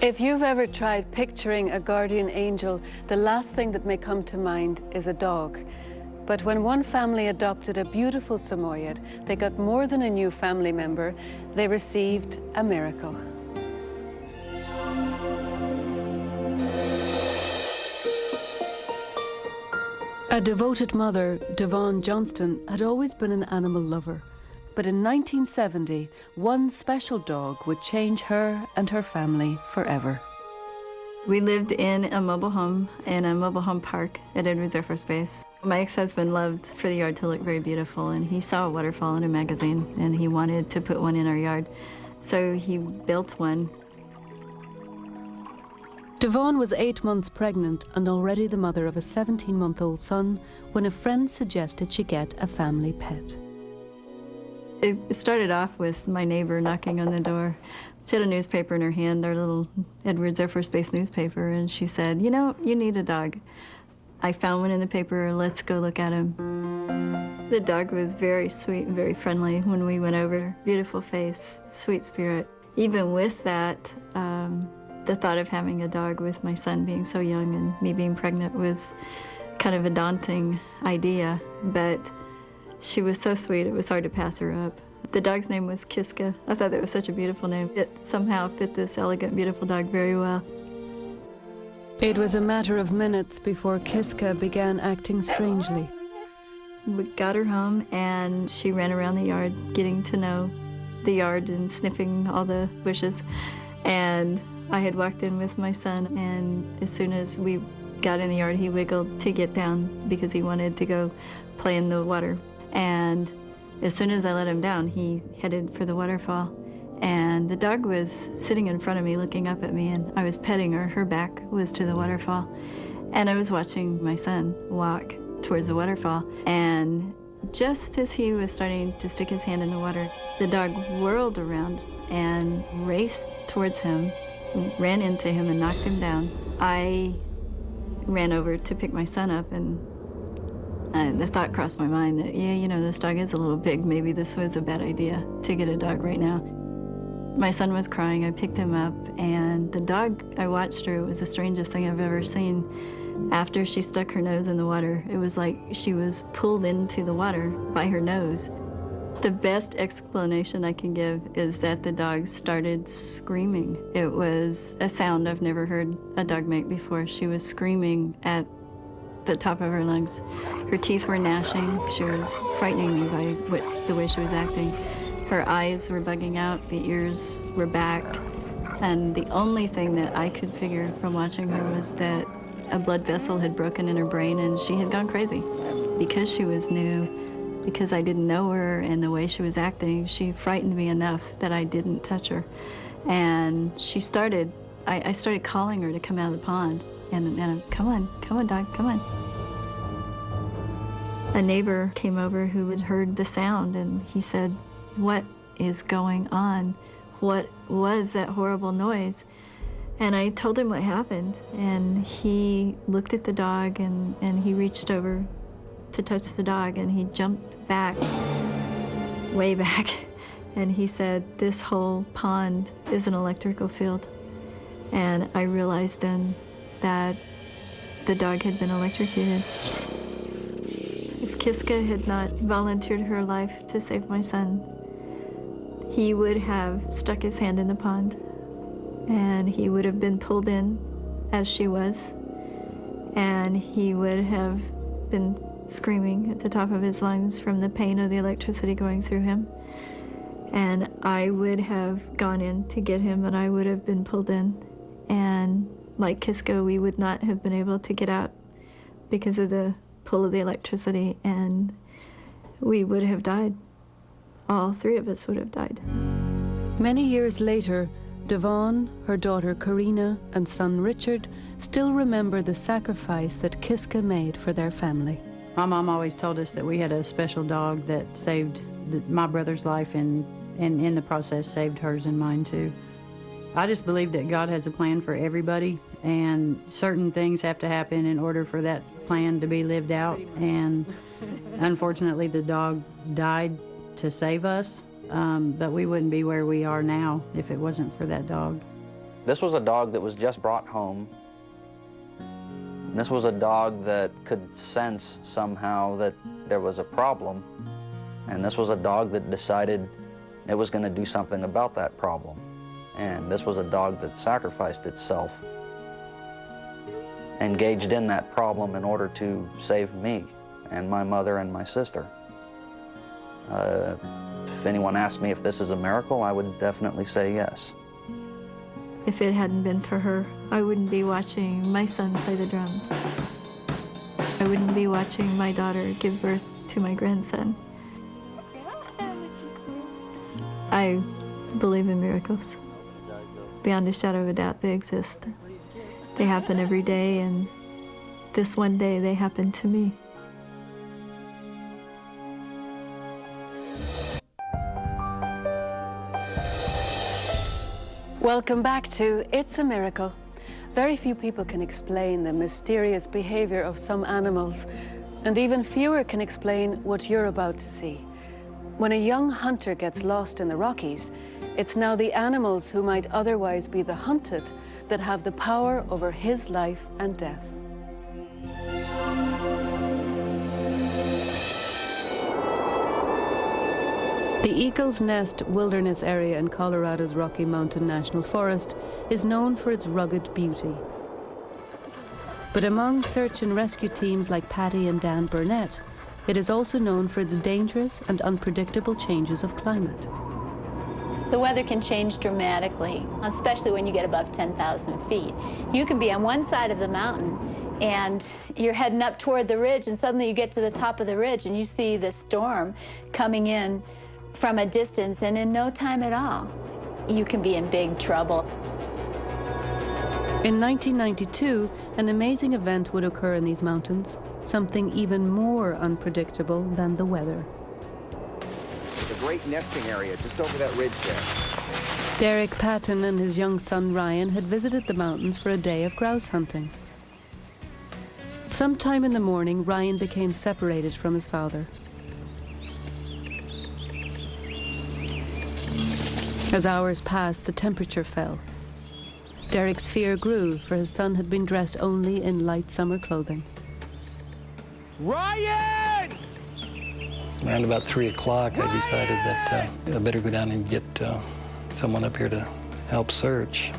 If you've ever tried picturing a guardian angel, the last thing that may come to mind is a dog. But when one family adopted a beautiful Samoyed, they got more than a new family member, they received a miracle. A devoted mother, Devon Johnston, had always been an animal lover. But in 1970, one special dog would change her and her family forever. We lived in a mobile home park at Edwards Air Force Base. My ex-husband loved for the yard to look very beautiful, and he saw a waterfall in a magazine, and he wanted to put one in our yard. So he built one. Devon was 8 months pregnant and already the mother of a 17-month-old son when a friend suggested she get a family pet. It started off with my neighbor knocking on the door. She had a newspaper in her hand, our little Edwards Air Force Base newspaper, and she said, "You know, you need a dog." I found one in the paper, let's go look at him. The dog was very sweet and very friendly when we went over. Beautiful face, sweet spirit. Even with that, the thought of having a dog with my son being so young and me being pregnant was kind of a daunting idea, but she was so sweet, it was hard to pass her up. The dog's name was Kiska. I thought that was such a beautiful name. It somehow fit this elegant, beautiful dog very well. It was a matter of minutes before Kiska began acting strangely. We got her home and she ran around the yard, getting to know the yard and sniffing all the bushes. And I had walked in with my son, and as soon as we got in the yard, he wiggled to get down because he wanted to go play in the water. And as soon as I let him down, he headed for the waterfall. And the dog was sitting in front of me looking up at me, and I was petting her. Her back was to the waterfall. And I was watching my son walk towards the waterfall. And just as he was starting to stick his hand in the water, the dog whirled around and raced towards him, ran into him and knocked him down. I ran over to pick my son up, and the thought crossed my mind that, yeah, you know, this dog is a little big. Maybe this was a bad idea to get a dog right now. My son was crying. I picked him up, and the dog, I watched her. It was the strangest thing I've ever seen. After she stuck her nose in the water, it was like she was pulled into the water by her nose. The best explanation I can give is that the dog started screaming. It was a sound I've never heard a dog make before. She was screaming at the top of her lungs. Her teeth were gnashing. She was frightening me by the way she was acting. Her eyes were bugging out, the ears were back, and the only thing that I could figure from watching her was that a blood vessel had broken in her brain and she had gone crazy. Because she was new, because I didn't know her and the way she was acting, she frightened me enough that I didn't touch her. And I started calling her to come out of the pond. And come on, dog, come on. A neighbor came over who had heard the sound, and he said, "What is going on? What was that horrible noise?" And I told him what happened, and he looked at the dog, and he reached over to touch the dog, and he jumped back, way back, and he said, "This whole pond is an electrical field." And I realized then that the dog had been electrocuted. If Kiska had not volunteered her life to save my son, he would have stuck his hand in the pond, and he would have been pulled in as she was, and he would have been screaming at the top of his lungs from the pain of the electricity going through him. And I would have gone in to get him, and I would have been pulled in. And like Kiska, we would not have been able to get out because of the pull of the electricity, and we would have died. All three of us would have died. Many years later, Devon, her daughter Karina, and son Richard still remember the sacrifice that Kiska made for their family. My mom always told us that we had a special dog that saved my brother's life and in the process saved hers and mine too. I just believe that God has a plan for everybody, and certain things have to happen in order for that plan to be lived out. And unfortunately, the dog died to save us, but we wouldn't be where we are now if it wasn't for that dog. This was a dog that was just brought home. This was a dog that could sense somehow that there was a problem. And this was a dog that decided it was going to do something about that problem. And this was a dog that sacrificed itself, engaged in that problem in order to save me and my mother and my sister. If anyone asked me if this is a miracle, I would definitely say yes. If it hadn't been for her, I wouldn't be watching my son play the drums. I wouldn't be watching my daughter give birth to my grandson. I believe in miracles. Beyond a shadow of a doubt, they exist. They happen every day, and this one day they happened to me. Welcome back to It's a Miracle. Very few people can explain the mysterious behavior of some animals, and even fewer can explain what you're about to see. When a young hunter gets lost in the Rockies, it's now the animals who might otherwise be the hunted that have the power over his life and death. The Eagle's Nest Wilderness Area in Colorado's Rocky Mountain National Forest is known for its rugged beauty. But among search and rescue teams like Patty and Dan Burnett, it is also known for its dangerous and unpredictable changes of climate. The weather can change dramatically, especially when you get above 10,000 feet. You can be on one side of the mountain and you're heading up toward the ridge, and suddenly you get to the top of the ridge and you see this storm coming in from a distance, and in no time at all, you can be in big trouble. In 1992, an amazing event would occur in these mountains, something even more unpredictable than the weather. The great nesting area just over that ridge there. Derek Patton and his young son Ryan had visited the mountains for a day of grouse hunting. Sometime in the morning, Ryan became separated from his father. As hours passed, the temperature fell. Derek's fear grew, for his son had been dressed only in light summer clothing. Ryan! Around about 3 o'clock, I decided that I better go down and get someone up here to help search.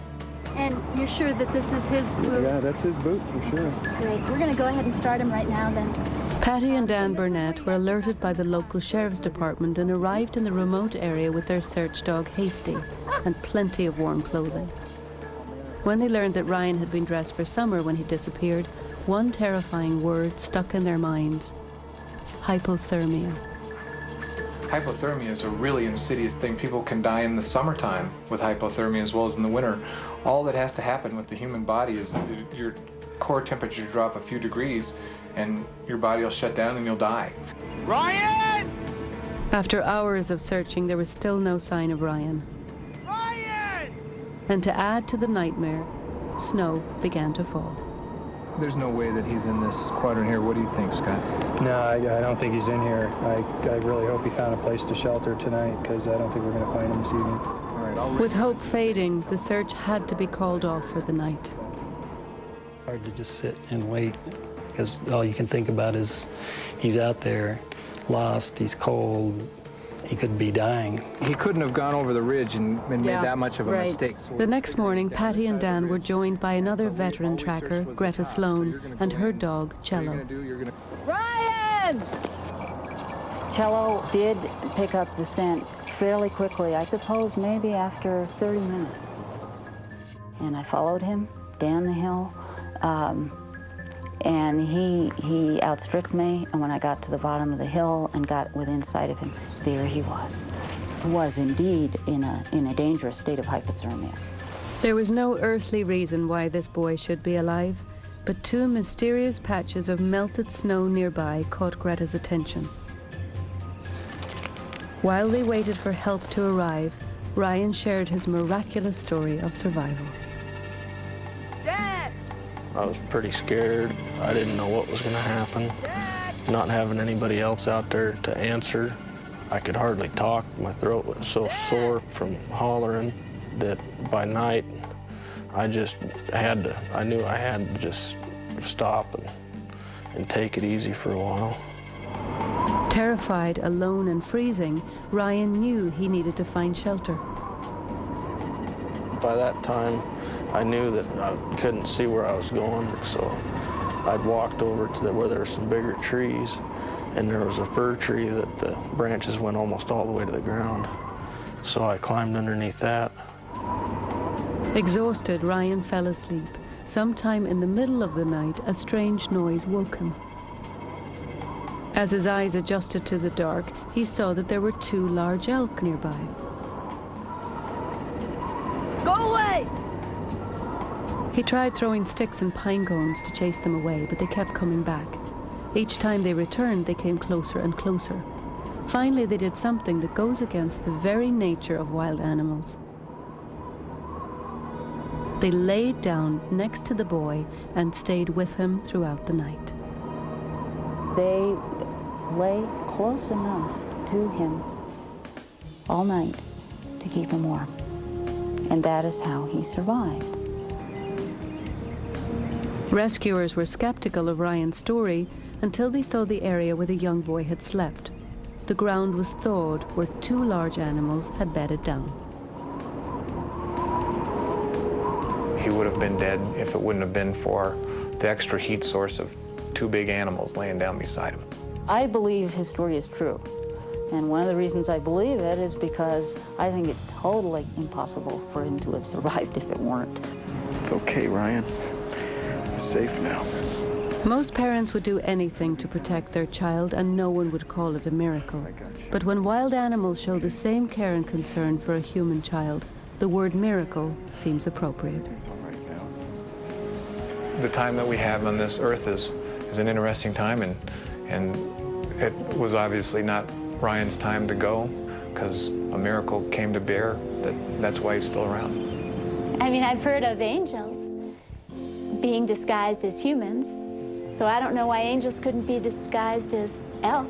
And you're sure that this is his boot? Yeah, that's his boot for sure. Great. We're going to go ahead and start him right now then. Patty and Dan Burnett were alerted by the local sheriff's department and arrived in the remote area with their search dog Hasty and plenty of warm clothing. When they learned that Ryan had been dressed for summer when he disappeared, one terrifying word stuck in their minds: hypothermia. Hypothermia is a really insidious thing. People can die in the summertime with hypothermia as well as in the winter. All that has to happen with the human body is your core temperature drop a few degrees and your body will shut down and you'll die. Ryan! After hours of searching, there was still no sign of Ryan. Ryan! And to add to the nightmare, snow began to fall. There's no way that he's in this quadrant here. What do you think, Scott? No, I don't think he's in here. I really hope he found a place to shelter tonight, because I don't think we're going to find him this evening. All right, With hope fading, the search had to be called off for the night. Hard to just sit and wait, because all you can think about is he's out there, lost, he's cold, he could be dying. He couldn't have gone over the ridge and made that much of a mistake. So the next morning, Patty and Dan were joined by another veteran tracker, Greta Sloan, and her dog, Cello. Ryan! Cello did pick up the scent fairly quickly, I suppose maybe after 30 minutes. And I followed him down the hill, and he outstripped me, and when I got to the bottom of the hill and got within sight of him, there he was. He was indeed in a dangerous state of hypothermia. There was no earthly reason why this boy should be alive, but two mysterious patches of melted snow nearby caught Greta's attention. While they waited for help to arrive, Ryan shared his miraculous story of survival. Dad! I was pretty scared. I didn't know what was going to happen. Not having anybody else out there to answer. I could hardly talk. My throat was so sore from hollering that by night I just had to, I knew I had to just stop and take it easy for a while. Terrified, alone and freezing, Ryan knew he needed to find shelter. By that time, I knew that I couldn't see where I was going, so I'd walked over to where there were some bigger trees, and there was a fir tree that the branches went almost all the way to the ground. So I climbed underneath that. Exhausted, Ryan fell asleep. Sometime in the middle of the night, a strange noise woke him. As his eyes adjusted to the dark, he saw that there were 2 large elk nearby. Go away! He tried throwing sticks and pine cones to chase them away, but they kept coming back. Each time they returned, they came closer and closer. Finally, they did something that goes against the very nature of wild animals. They laid down next to the boy and stayed with him throughout the night. They lay close enough to him all night to keep him warm. And that is how he survived. Rescuers were skeptical of Ryan's story until they saw the area where the young boy had slept. The ground was thawed where 2 large animals had bedded down. He would have been dead if it wouldn't have been for the extra heat source of 2 big animals laying down beside him. I believe his story is true. And one of the reasons I believe it is because I think it's totally impossible for him to have survived if it weren't. It's okay, Ryan. I'm safe now. Most parents would do anything to protect their child, and no one would call it a miracle. But when wild animals show the same care and concern for a human child, the word miracle seems appropriate. The time that we have on this earth is an interesting time, and it was obviously not Ryan's time to go, because a miracle came to bear. That's why he's still around. I mean, I've heard of angels being disguised as humans, so I don't know why angels couldn't be disguised as elk.